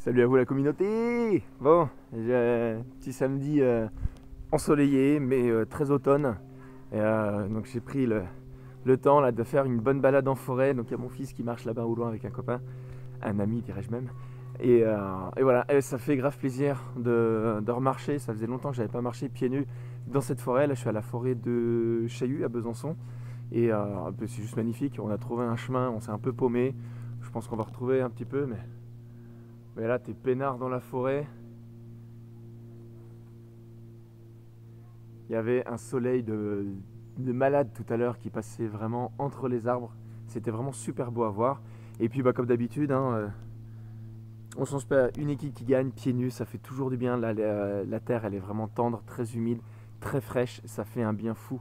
Salut à vous la communauté. Bon, j'ai un petit samedi ensoleillé mais très automne. Donc j'ai pris le temps là, de faire une bonne balade en forêt. Donc il y a mon fils qui marche là-bas au loin avec un copain, un ami dirais-je même. Et voilà, et ça fait grave plaisir de remarcher. Ça faisait longtemps que j'avais pas marché pieds nus dans cette forêt. Là je suis à la forêt de Chaillu à Besançon. C'est juste magnifique. On a trouvé un chemin, on s'est un peu paumé. Je pense qu'on va retrouver un petit peu, mais là, t'es peinard dans la forêt. Il y avait un soleil de malade tout à l'heure qui passait vraiment entre les arbres. C'était vraiment super beau à voir. Et puis, comme d'habitude, hein, on change pas une équipe qui gagne pieds nus. Ça fait toujours du bien. Là, la terre, elle est vraiment tendre, très humide, très fraîche. Ça fait un bien fou.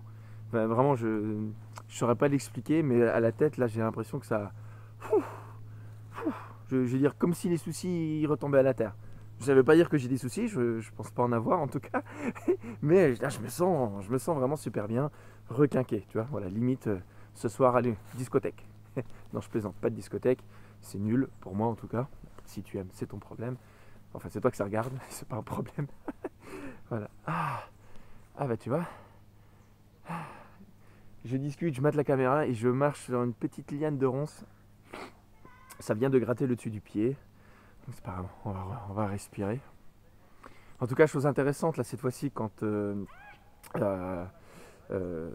Enfin, vraiment, je ne saurais pas l'expliquer, mais à la tête, là, j'ai l'impression que ça. Je veux dire, comme si les soucis ils retombaient à la terre. Ça veut pas dire que j'ai des soucis, je pense pas en avoir en tout cas. Mais là, je me sens vraiment super bien, requinqué, tu vois. Voilà, limite, ce soir, allez, discothèque. Non, je plaisante, pas de discothèque. C'est nul, pour moi en tout cas. Si tu aimes, c'est ton problème. Enfin, c'est toi que ça regarde, c'est pas un problème. Voilà. Bah tu vois. Je discute, je mate la caméra et je marche sur une petite liane de ronces. Ça vient de gratter le dessus du pied. C'est pas grave, on va respirer. En tout cas, chose intéressante là cette fois-ci euh, euh,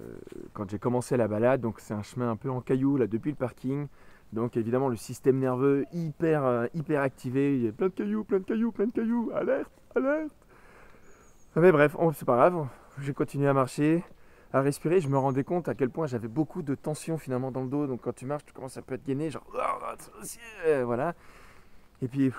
quand j'ai commencé la balade, donc c'est un chemin un peu en cailloux là depuis le parking. Donc évidemment le système nerveux hyper activé. Il y a plein de cailloux, plein de cailloux, plein de cailloux. Alerte, alerte. Mais bref, c'est pas grave. J'ai continué à marcher, à respirer. Je me rendais compte à quel point j'avais beaucoup de tension finalement dans le dos. Donc quand tu marches, tu commences à être gainé, genre voilà. Et puis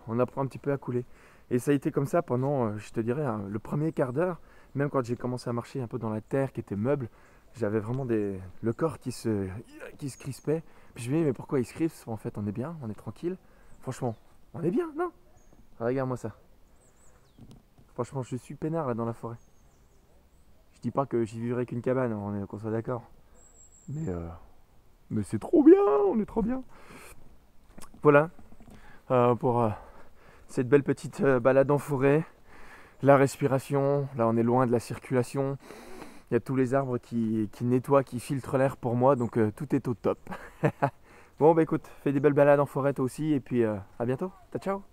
on apprend un petit peu à couler. Et ça a été comme ça pendant, je te dirais, le premier quart d'heure. Même quand j'ai commencé à marcher un peu dans la terre qui était meuble, j'avais vraiment le corps qui se crispait. Puis je me dis, mais pourquoi il se crispe? En fait, on est bien, on est tranquille. Franchement, on est bien, non? Regarde-moi ça. Franchement, je suis peinard là dans la forêt. Je dis pas que j'y vivrai qu'une cabane, qu'on soit d'accord. Mais, euh, mais c'est trop bien, on est trop bien. Voilà, pour cette belle petite balade en forêt. La respiration, là on est loin de la circulation. Il y a tous les arbres qui nettoient, qui filtrent l'air pour moi, donc tout est au top. Bon bah écoute, fais des belles balades en forêt toi aussi, et puis à bientôt. Ciao ciao.